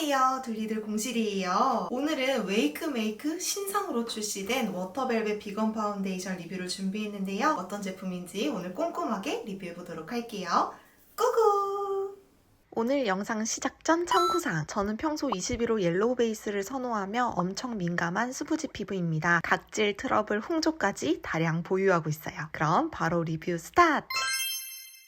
안녕하세요. 둘리들 공실이에요. 오늘은 웨이크메이크 신상으로 출시된 워터벨벳 비건 파운데이션 리뷰를 준비했는데요. 어떤 제품인지 오늘 꼼꼼하게 리뷰해보도록 할게요. 꾸구! 오늘 영상 시작 전 참고사항. 저는 평소 21호 옐로우 베이스를 선호하며 엄청 민감한 수부지 피부입니다. 각질, 트러블, 홍조까지 다량 보유하고 있어요. 그럼 바로 리뷰 스타트!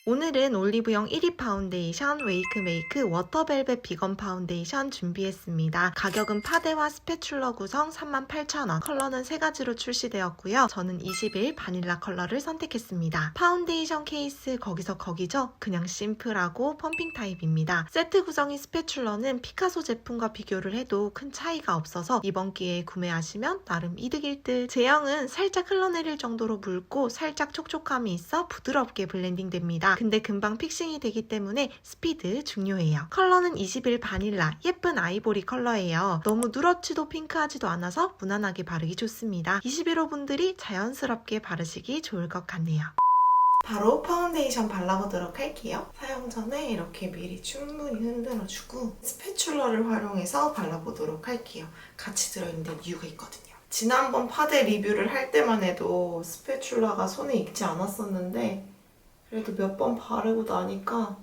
오늘은 올리브영 1위 파운데이션 웨이크메이크 워터벨벳 비건 파운데이션 준비했습니다. 가격은 파데와 스패츌러 구성 38,000원, 컬러는 3가지로 출시되었고요. 저는 21 바닐라 컬러를 선택했습니다. 파운데이션 케이스 거기서 거기죠? 그냥 심플하고 펌핑 타입입니다. 세트 구성인 스패츌러는 피카소 제품과 비교를 해도 큰 차이가 없어서 이번 기회에 구매하시면 나름 이득일 듯. 제형은 살짝 흘러내릴 정도로 묽고 살짝 촉촉함이 있어 부드럽게 블렌딩 됩니다. 근데 금방 픽싱이 되기 때문에 스피드 중요해요. 컬러는 21 바닐라, 예쁜 아이보리 컬러예요. 너무 누렇지도 핑크하지도 않아서 무난하게 바르기 좋습니다. 21호 분들이 자연스럽게 바르시기 좋을 것 같네요. 바로 파운데이션 발라보도록 할게요. 사용 전에 이렇게 미리 충분히 흔들어주고 스패츌러를 활용해서 발라보도록 할게요. 같이 들어있는 이유가 있거든요. 지난번 파데 리뷰를 할 때만 해도 스패츌러가 손에 익지 않았었는데 그래도 몇 번 바르고 나니까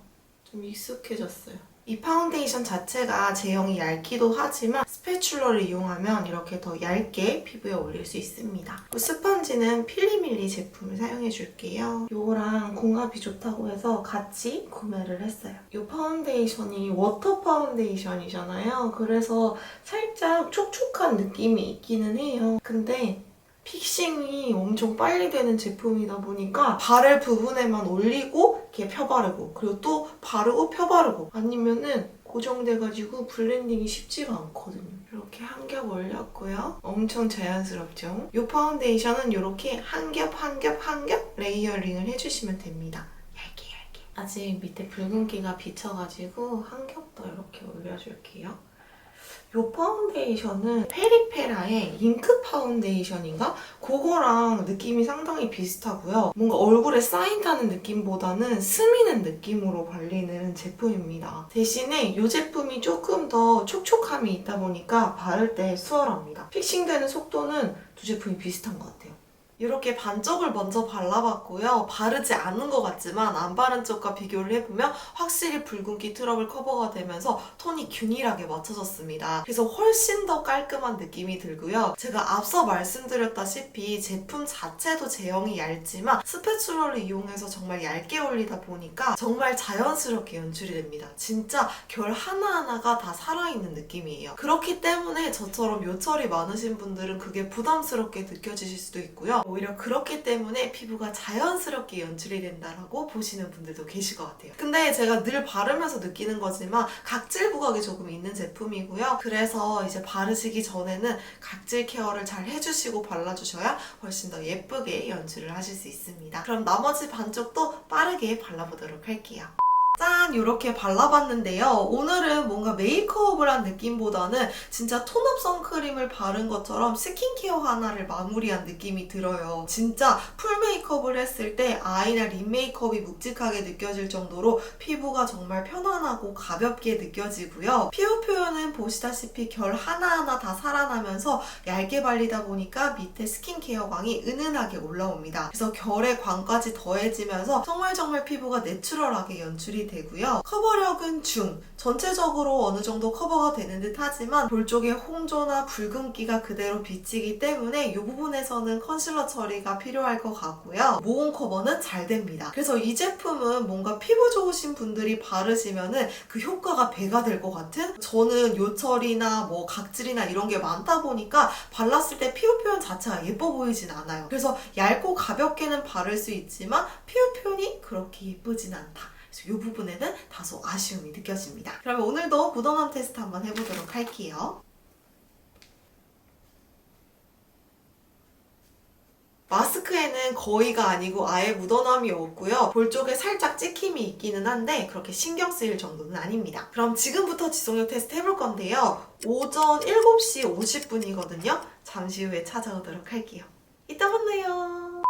좀 익숙해졌어요. 이 파운데이션 자체가 제형이 얇기도 하지만 스패츌러를 이용하면 이렇게 더 얇게 피부에 올릴 수 있습니다. 스펀지는 필리밀리 제품을 사용해줄게요. 이거랑 궁합이 좋다고 해서 같이 구매를 했어요. 이 파운데이션이 워터 파운데이션이잖아요. 그래서 살짝 촉촉한 느낌이 있기는 해요. 근데 픽싱이 엄청 빨리 되는 제품이다 보니까 바를 부분에만 올리고 이렇게 펴바르고 그리고 또 바르고 펴바르고 아니면은 고정돼가지고 블렌딩이 쉽지가 않거든요. 이렇게 한 겹 올렸고요. 엄청 자연스럽죠? 이 파운데이션은 이렇게 한 겹 한 겹 한 겹 레이어링을 해주시면 됩니다. 얇게 얇게. 아직 밑에 붉은기가 비쳐가지고 한 겹 더 이렇게 올려줄게요. 이 파운데이션은 페리페라의 잉크 파운데이션인가? 그거랑 느낌이 상당히 비슷하고요. 뭔가 얼굴에 쌓인다는 느낌보다는 스미는 느낌으로 발리는 제품입니다. 대신에 이 제품이 조금 더 촉촉함이 있다 보니까 바를 때 수월합니다. 픽싱되는 속도는 두 제품이 비슷한 것 같아요. 이렇게 반쪽을 먼저 발라봤고요. 바르지 않은 것 같지만 안 바른 쪽과 비교를 해보면 확실히 붉은기 트러블 커버가 되면서 톤이 균일하게 맞춰졌습니다. 그래서 훨씬 더 깔끔한 느낌이 들고요. 제가 앞서 말씀드렸다시피 제품 자체도 제형이 얇지만 스패츌러를 이용해서 정말 얇게 올리다 보니까 정말 자연스럽게 연출이 됩니다. 진짜 결 하나하나가 다 살아있는 느낌이에요. 그렇기 때문에 저처럼 요철이 많으신 분들은 그게 부담스럽게 느껴지실 수도 있고요. 오히려 그렇기 때문에 피부가 자연스럽게 연출이 된다라고 보시는 분들도 계실 것 같아요. 근데 제가 늘 바르면서 느끼는 거지만 각질 부각이 조금 있는 제품이고요. 그래서 이제 바르시기 전에는 각질 케어를 잘 해주시고 발라주셔야 훨씬 더 예쁘게 연출을 하실 수 있습니다. 그럼 나머지 반쪽도 빠르게 발라보도록 할게요. 짠! 이렇게 발라봤는데요. 오늘은 뭔가 메이크업을 한 느낌보다는 진짜 톤업 선크림을 바른 것처럼 스킨케어 하나를 마무리한 느낌이 들어요. 진짜 풀 메이크업을 했을 때 아이나 립 메이크업이 묵직하게 느껴질 정도로 피부가 정말 편안하고 가볍게 느껴지고요. 피부 표현은 보시다시피 결 하나하나 다 살아나면서 얇게 발리다 보니까 밑에 스킨케어 광이 은은하게 올라옵니다. 그래서 결의 광까지 더해지면서 정말 피부가 내추럴하게 연출이 되고요. 커버력은 중, 전체적으로 어느 정도 커버가 되는 듯 하지만 볼 쪽에 홍조나 붉은기가 그대로 비치기 때문에 이 부분에서는 컨실러 처리가 필요할 것 같고요. 모공 커버는 잘 됩니다. 그래서 이 제품은 뭔가 피부 좋으신 분들이 바르시면은 그 효과가 배가 될 것 같은? 저는 요철이나 뭐 각질이나 이런 게 많다 보니까 발랐을 때 피부 표현 자체가 예뻐 보이진 않아요. 그래서 얇고 가볍게는 바를 수 있지만 피부 표현이 그렇게 예쁘진 않다. 그래서 이 부분에는 다소 아쉬움이 느껴집니다. 그러면 오늘도 묻어남 테스트 한번 해보도록 할게요. 마스크에는 거의가 아니고 아예 묻어남이 없고요. 볼 쪽에 살짝 찍힘이 있기는 한데 그렇게 신경 쓰일 정도는 아닙니다. 그럼 지금부터 지속력 테스트 해볼 건데요. 오전 7시 50분이거든요. 잠시 후에 찾아오도록 할게요. 이따 만나요.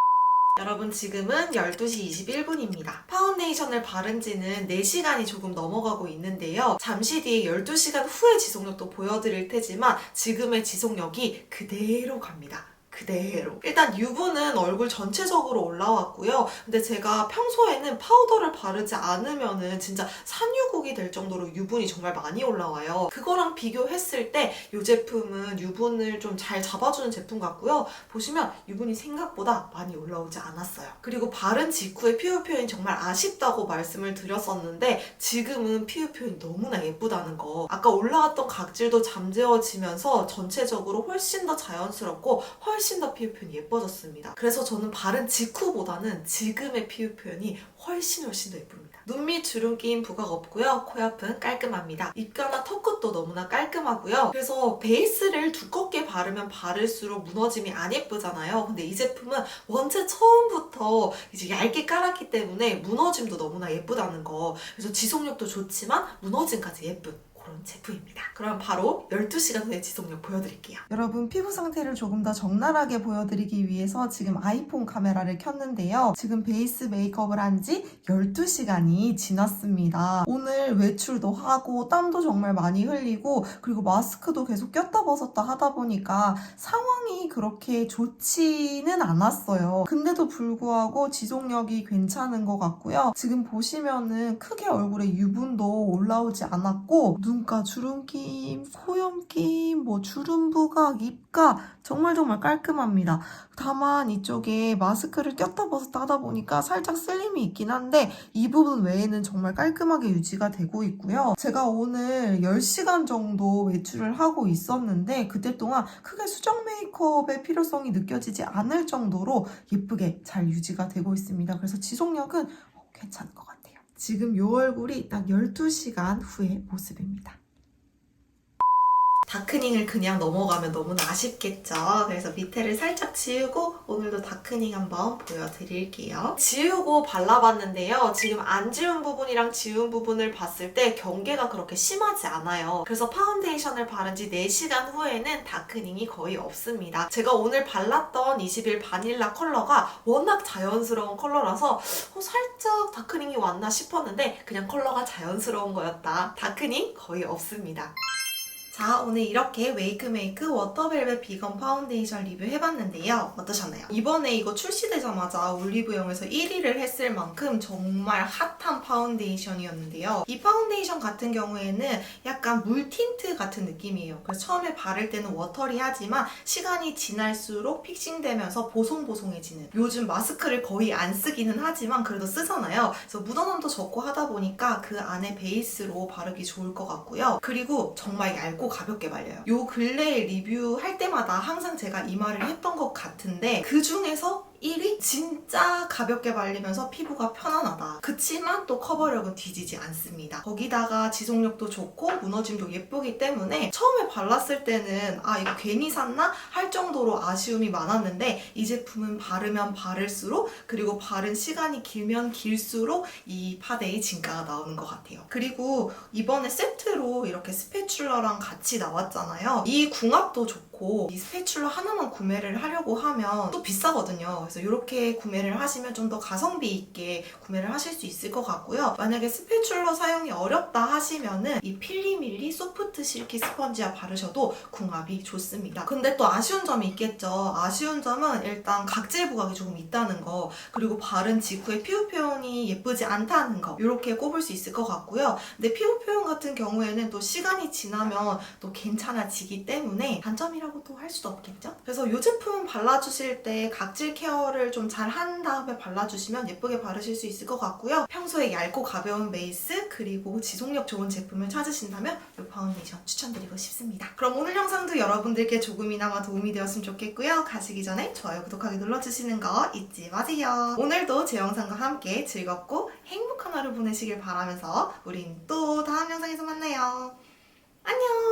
여러분 지금은 12시 21분입니다. 파운데이션을 바른 지는 4시간이 조금 넘어가고 있는데요. 잠시 뒤에 12시간 후의 지속력도 보여드릴 테지만 지금의 지속력이 그대로 갑니다. 그대로. 일단 유분은 얼굴 전체적으로 올라왔고요. 근데 제가 평소에는 파우더를 바르지 않으면은 진짜 산유국이 될 정도로 유분이 정말 많이 올라와요. 그거랑 비교했을 때 이 제품은 유분을 좀 잘 잡아주는 제품 같고요. 보시면 유분이 생각보다 많이 올라오지 않았어요. 그리고 바른 직후의 피부 표현이 정말 아쉽다고 말씀을 드렸었는데 지금은 피부 표현이 너무나 예쁘다는 거. 아까 올라왔던 각질도 잠재워지면서 전체적으로 훨씬 더 자연스럽고 훨씬 더 피부 표현이 예뻐졌습니다. 그래서 저는 바른 직후보다는 지금의 피부 표현이 훨씬 더 예쁩니다. 눈 밑 주름 끼임 부각 없고요. 코 옆은 깔끔합니다. 입가나 턱끝도 너무나 깔끔하고요. 그래서 베이스를 두껍게 바르면 바를수록 무너짐이 안 예쁘잖아요. 근데 이 제품은 원체 처음부터 이제 얇게 깔았기 때문에 무너짐도 너무나 예쁘다는 거. 그래서 지속력도 좋지만 무너짐까지 예쁜 그런 제품입니다. 그럼 바로 12시간 후에 지속력 보여드릴게요. 여러분 피부 상태를 조금 더 적나라하게 보여드리기 위해서 지금 아이폰 카메라를 켰는데요. 지금 베이스 메이크업을 한 지 12시간이 지났습니다. 오늘 외출도 하고 땀도 정말 많이 흘리고 그리고 마스크도 계속 꼈다 벗었다 하다 보니까 상황이 그렇게 좋지는 않았어요. 근데도 불구하고 지속력이 괜찮은 것 같고요. 지금 보시면은 크게 얼굴에 유분도 올라오지 않았고 눈가 주름김, 코염김, 주름 부각, 입가 정말 깔끔합니다. 다만 이쪽에 마스크를 꼈다 벗었다 하다 보니까 살짝 슬림이 있긴 한데 이 부분 외에는 정말 깔끔하게 유지가 되고 있고요. 제가 오늘 10시간 정도 외출을 하고 있었는데 그때 동안 크게 수정 메이크업의 필요성이 느껴지지 않을 정도로 예쁘게 잘 유지가 되고 있습니다. 그래서 지속력은 괜찮은 것 같아요. 지금 이 얼굴이 딱 12시간 후의 모습입니다. 다크닝을 그냥 넘어가면 너무나 아쉽겠죠. 그래서 밑에를 살짝 지우고 오늘도 다크닝 한번 보여드릴게요. 지우고 발라봤는데요. 지금 안 지운 부분이랑 지운 부분을 봤을 때 경계가 그렇게 심하지 않아요. 그래서 파운데이션을 바른 지 4시간 후에는 다크닝이 거의 없습니다. 제가 오늘 발랐던 21 바닐라 컬러가 워낙 자연스러운 컬러라서 살짝 다크닝이 왔나 싶었는데 그냥 컬러가 자연스러운 거였다. 다크닝 거의 없습니다. 자, 오늘 이렇게 웨이크메이크 워터벨벳 비건 파운데이션 리뷰 해봤는데요. 어떠셨나요? 이번에 이거 출시되자마자 올리브영에서 1위를 했을 만큼 정말 핫한 파운데이션이었는데요. 이 파운데이션 같은 경우에는 약간 물 틴트 같은 느낌이에요. 그래서 처음에 바를 때는 워터리하지만 시간이 지날수록 픽싱되면서 보송보송해지는, 요즘 마스크를 거의 안 쓰기는 하지만 그래도 쓰잖아요. 그래서 묻어남도 적고 하다 보니까 그 안에 베이스로 바르기 좋을 것 같고요. 그리고 정말 얇고 가볍게 발려요. 요 근래에 리뷰할 때마다 항상 제가 이 말을 했던 것 같은데 그 중에서 1위? 진짜 가볍게 발리면서 피부가 편안하다. 그치만 또 커버력은 뒤지지 않습니다. 거기다가 지속력도 좋고 무너짐도 예쁘기 때문에 처음에 발랐을 때는 이거 괜히 샀나? 할 정도로 아쉬움이 많았는데 이 제품은 바르면 바를수록 그리고 바른 시간이 길면 길수록 이 파데의 진가가 나오는 것 같아요. 그리고 이번에 세트로 이렇게 스패츌러랑 같이 나왔잖아요. 이 궁합도 좋고 이 스패츌러 하나만 구매를 하려고 하면 또 비싸거든요. 그래서 이렇게 구매를 하시면 좀 더 가성비 있게 구매를 하실 수 있을 것 같고요. 만약에 스패츌러 사용이 어렵다 하시면은 이 필리밀리 소프트 실키 스펀지와 바르셔도 궁합이 좋습니다. 근데 또 아쉬운 점이 있겠죠. 아쉬운 점은 일단 각질 부각이 조금 있다는 거, 그리고 바른 직후에 피부 표현이 예쁘지 않다는 거, 이렇게 꼽을 수 있을 것 같고요. 근데 피부 표현 같은 경우에는 또 시간이 지나면 또 괜찮아지기 때문에 단점이라고 또 할 수도 없겠죠. 그래서 이 제품 발라주실 때 각질 케어를 좀 잘 한 다음에 발라주시면 예쁘게 바르실 수 있을 것 같고요. 평소에 얇고 가벼운 베이스 그리고 지속력 좋은 제품을 찾으신다면 이 파운데이션 추천드리고 싶습니다. 그럼 오늘 영상도 여러분들께 조금이나마 도움이 되었으면 좋겠고요. 가시기 전에 좋아요, 구독하기 눌러주시는 거 잊지 마세요. 오늘도 제 영상과 함께 즐겁고 행복한 하루 보내시길 바라면서 우린 또 다음 영상에서 만나요. 안녕!